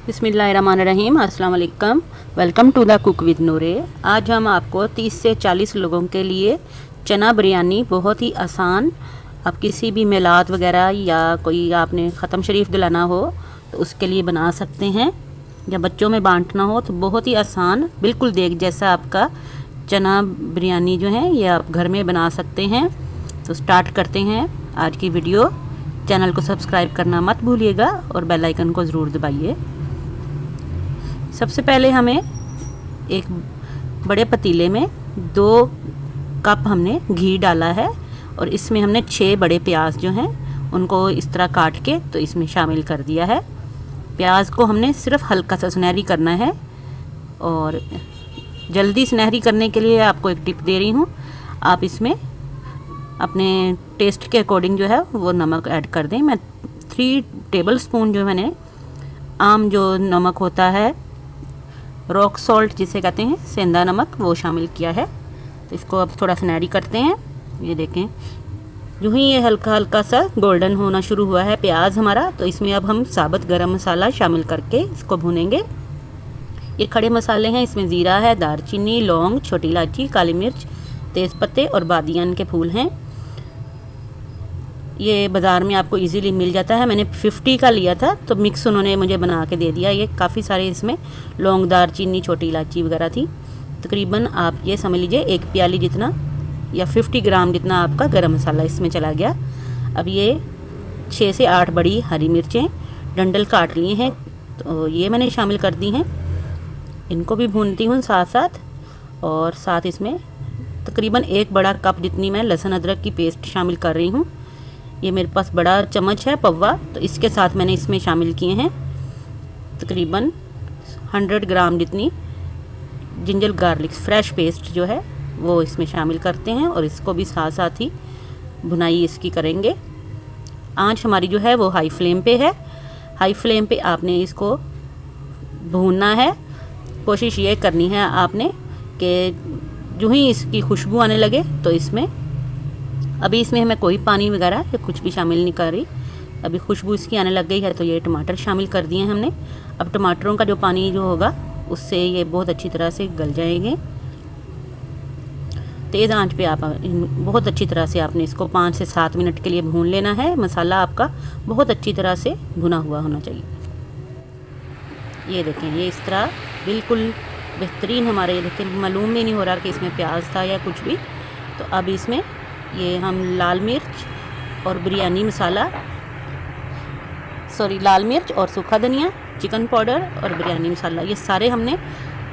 बिस्मिल्लाहिर्रहमानिर्रहीम, अस्सलाम वालेकुम। Welcome to the cook with Noore. आज हम आपको 30 से 40 लोगों के लिए चना बिरयानी बहुत ही आसान, आप किसी भी मिलाद वगैरह या कोई आपने ख़त्म शरीफ दिलाना हो तो उसके लिए बना सकते हैं, या बच्चों में बांटना हो तो बहुत ही आसान, बिल्कुल देख जैसा आपका चना बिरयानी जो है ये आप घर में बना सकते हैं। तो स्टार्ट करते हैं आज की वीडियो। चैनल को सब्सक्राइब करना मत भूलिएगा और बेल आइकन को ज़रूर दबाइए। सबसे पहले हमें एक बड़े पतीले में 2 कप हमने घी डाला है और इसमें हमने 6 बड़े प्याज जो हैं उनको इस तरह काट के तो इसमें शामिल कर दिया है। प्याज को हमने सिर्फ हल्का सा सुनहरी करना है और जल्दी सुनहरी करने के लिए आपको एक टिप दे रही हूँ। आप इसमें अपने टेस्ट के अकॉर्डिंग जो है वो नमक ऐड कर दें। मैं 3 टेबल स्पून जो मैंने आम जो नमक होता है, रॉक सॉल्ट जिसे कहते हैं, सेंधा नमक, वो शामिल किया है। तो इसको अब थोड़ा सुनहरी करते हैं। ये देखें, जो ही ये हल्का हल्का सा गोल्डन होना शुरू हुआ है प्याज हमारा, तो इसमें अब हम साबुत गरम मसाला शामिल करके इसको भूनेंगे। ये खड़े मसाले हैं, इसमें ज़ीरा है, दालचीनी, लौंग, छोटी इलायची, काली मिर्च, तेज़पत्ते और बादियान के फूल हैं। ये बाज़ार में आपको इजीली मिल जाता है। मैंने 50 का लिया था तो मिक्स उन्होंने मुझे बना के दे दिया। ये काफ़ी सारे इसमें लौंग, दालचीनी, छोटी इलायची वगैरह थी। तकरीबन आप ये समझ लीजिए 1 प्याली जितना या 50 ग्राम जितना आपका गरम मसाला इसमें चला गया। अब ये 6 से 8 बड़ी हरी मिर्चें डंडल काट लिए हैं तो ये मैंने शामिल कर दी हैं। इनको भी भूनती हूँ साथ साथ, और साथ इसमें तकरीबन 1 बड़ा कप जितनी मैं लहसुन अदरक की पेस्ट शामिल कर रही हूँ। ये मेरे पास बड़ा चम्मच है पव्वा, तो इसके साथ मैंने इसमें शामिल किए हैं तकरीबन 100 ग्राम जितनी जिंजर गार्लिक फ्रेश पेस्ट जो है वो इसमें शामिल करते हैं और इसको भी साथ साथ ही भुनाई इसकी करेंगे। आंच हमारी जो है वो हाई फ्लेम पे है। हाई फ्लेम पे आपने इसको भूनना है। कोशिश ये करनी है आपने कि जो ही इसकी खुशबू आने लगे तो इसमें, अभी इसमें मैं कोई पानी वगैरह या कुछ भी शामिल नहीं कर रही। अभी खुशबू इसकी आने लग गई है तो ये टमाटर शामिल कर दिए हमने। अब टमाटरों का जो पानी जो होगा उससे ये बहुत अच्छी तरह से गल जाएंगे। तेज़ आंच पे आप बहुत अच्छी तरह से आपने इसको 5 से 7 मिनट के लिए भून लेना है। मसाला आपका बहुत अच्छी तरह से भुना हुआ होना चाहिए। ये देखें, ये इस तरह बिल्कुल बेहतरीन हमारे, ये देखें मालूम ही नहीं हो रहा कि इसमें प्याज था या कुछ भी। तो अब इसमें ये हम लाल मिर्च और बिरयानी मसाला, लाल मिर्च और सूखा धनिया, चिकन पाउडर और बिरयानी मसाला, ये सारे हमने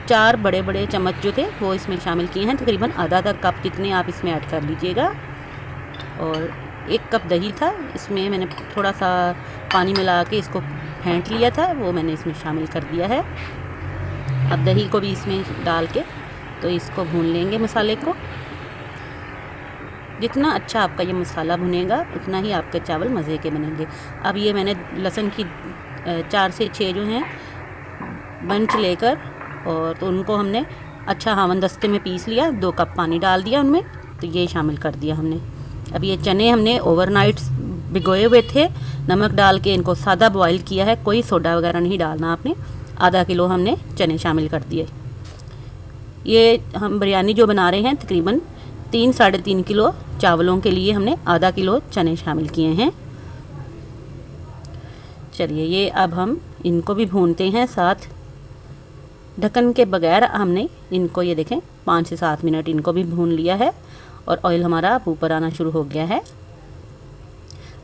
4 बड़े बड़े चम्मच जो थे वो इसमें शामिल किए हैं। तकरीबन आधा कप जितने आप इसमें ऐड कर लीजिएगा। और 1 कप दही था, इसमें मैंने थोड़ा सा पानी मिला के इसको फेंट लिया था, वो मैंने इसमें शामिल कर दिया है। अब दही को भी इसमें डाल के तो इसको भून लेंगे मसाले को। जितना अच्छा आपका ये मसाला भुनेगा उतना ही आपके चावल मज़े के बनेंगे। अब ये मैंने लहसुन की 4 से 6 जो हैं बंच लेकर, और तो उनको हमने अच्छा हावन दस्ते में पीस लिया। 2 कप पानी डाल दिया उनमें, तो ये शामिल कर दिया हमने। अब ये चने हमने ओवरनाइट भिगोए हुए थे, नमक डाल के इनको सादा बॉयल किया है, कोई सोडा वगैरह नहीं डालना आपने। आधा किलो हमने चने शामिल कर दिए। ये हम बिरयानी जो बना रहे हैं तकरीबन 3-3.5 किलो चावलों के लिए हमने आधा किलो चने शामिल किए हैं। चलिए, ये अब हम इनको भी भूनते हैं साथ ढक्कन के बगैर। हमने इनको, ये देखें, 5 से 7 मिनट इनको भी भून लिया है और ऑयल हमारा ऊपर आना शुरू हो गया है।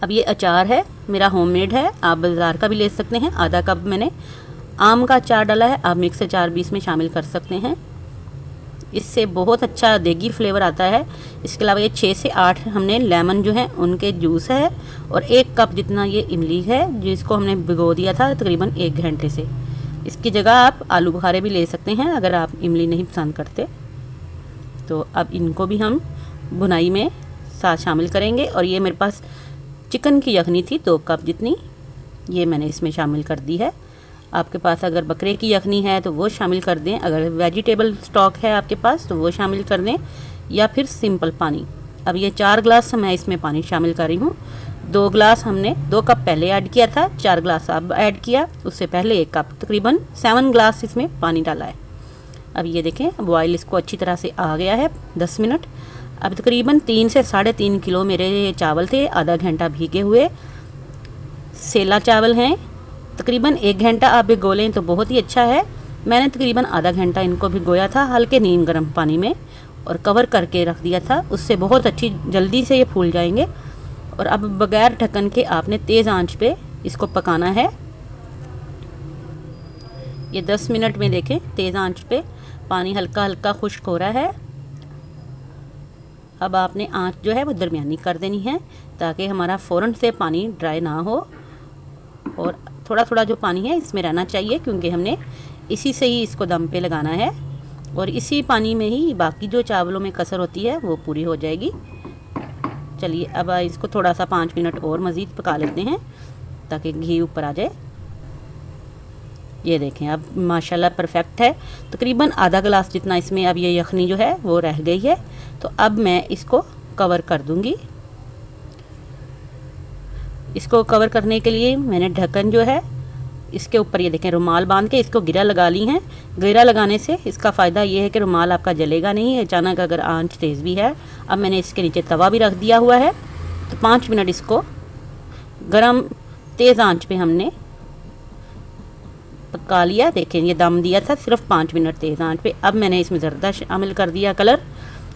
अब ये अचार है, मेरा होममेड है, आप बाज़ार का भी ले सकते हैं। आधा कप मैंने आम का अचार डाला है, आप मिक्स अचार भी इसमें शामिल कर सकते हैं। इससे बहुत अच्छा देगी फ्लेवर आता है। इसके अलावा ये 6 से 8 हमने लेमन जो है उनके जूस है, और 1 कप जितना ये इमली है जिसको हमने भिगो दिया था तकरीबन 1 घंटे से। इसकी जगह आप आलू बुखारे भी ले सकते हैं अगर आप इमली नहीं पसंद करते। तो अब इनको भी हम भुनाई में साथ शामिल करेंगे। और ये मेरे पास चिकन की यखनी थी 2 कप जितनी, ये मैंने इसमें शामिल कर दी है। आपके पास अगर बकरे की यखनी है तो वो शामिल कर दें, अगर वेजिटेबल स्टॉक है आपके पास तो वो शामिल कर दें, या फिर सिंपल पानी। अब ये 4 गिलास मैं इसमें पानी शामिल कर रही हूँ। 2 गिलास हमने 2 कप पहले ऐड किया था, 4 गिलास अब ऐड किया, उससे पहले 1 कप, तकरीबन 7 गिलास इसमें पानी डाला है। अब ये देखें बॉयल इसको अच्छी तरह से आ गया है 10 मिनट। अब तकरीबन 3 से 3.5 किलो मेरे चावल थे, आधा घंटा भीगे हुए सेला चावल हैं। तकरीबन 1 घंटा आप भिगो लें तो बहुत ही अच्छा है। मैंने तकरीबन आधा घंटा इनको भिगोया था हल्के नीम गर्म पानी में और कवर करके रख दिया था, उससे बहुत अच्छी जल्दी से ये फूल जाएंगे। और अब बगैर ढक्कन के आपने तेज़ आंच पे इसको पकाना है। ये 10 मिनट में देखें तेज़ आंच पे पानी हल्का हल्का खुश्क हो रहा है। अब आपने आंच जो है वो दरमियानी कर देनी है ताकि हमारा फ़ौरन से पानी ड्राई ना हो, और थोड़ा थोड़ा जो पानी है इसमें रहना चाहिए क्योंकि हमने इसी से ही इसको दम पे लगाना है और इसी पानी में ही बाकी जो चावलों में कसर होती है वो पूरी हो जाएगी। चलिए अब इसको थोड़ा सा 5 मिनट और मज़ीद पका लेते हैं ताकि घी ऊपर आ जाए। ये देखें अब माशाल्लाह परफेक्ट है। तकरीबन आधा गिलास जितना इसमें अब ये यखनी जो है वो रह गई है, तो अब मैं इसको कवर कर दूंगी। इसको कवर करने के लिए मैंने ढक्कन जो है इसके ऊपर ये देखें रुमाल बांध के इसको गिरा लगा ली हैं। गिरा लगाने से इसका फ़ायदा ये है कि रुमाल आपका जलेगा नहीं है अचानक अगर आंच तेज़ भी है। अब मैंने इसके नीचे तवा भी रख दिया हुआ है, तो 5 मिनट इसको गरम तेज़ आंच पे हमने पका लिया। देखें ये दम दिया था सिर्फ 5 मिनट तेज़ आंच पे। अब मैंने इसमें ज़र्दा शामिल कर दिया, कलर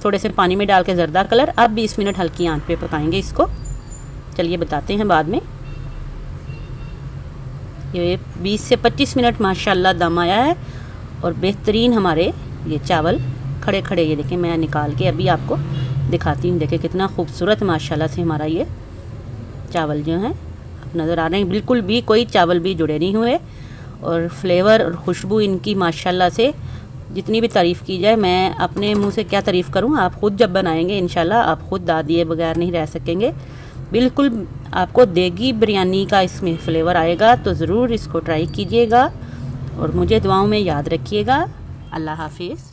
थोड़े से पानी में डाल के ज़र्दा कलर। अब 20 मिनट हल्की आंच पे पकाएंगे इसको। चलिए बताते हैं बाद में। ये 20 से 25 मिनट माशाल्लाह दम आया है और बेहतरीन हमारे ये चावल खड़े खड़े, ये देखें मैं निकाल के अभी आपको दिखाती हूँ। देखें कितना खूबसूरत माशाल्लाह से हमारा ये चावल जो हैं आप नज़र आ रहे हैं, बिल्कुल भी कोई चावल भी जुड़े नहीं हुए और फ्लेवर और खुशबू इनकी माशाल्लाह से जितनी भी तारीफ़ की जाए, मैं अपने मुंह से क्या तारीफ़ करूं। आप ख़ुद जब बनाएंगे इंशाल्लाह आप ख़ुद दाद दिए बगैर नहीं रह सकेंगे। बिल्कुल आपको देगी बिरयानी का इसमें फ्लेवर आएगा, तो ज़रूर इसको ट्राई कीजिएगा और मुझे दुआओं में याद रखिएगा। अल्लाह हाफिज़।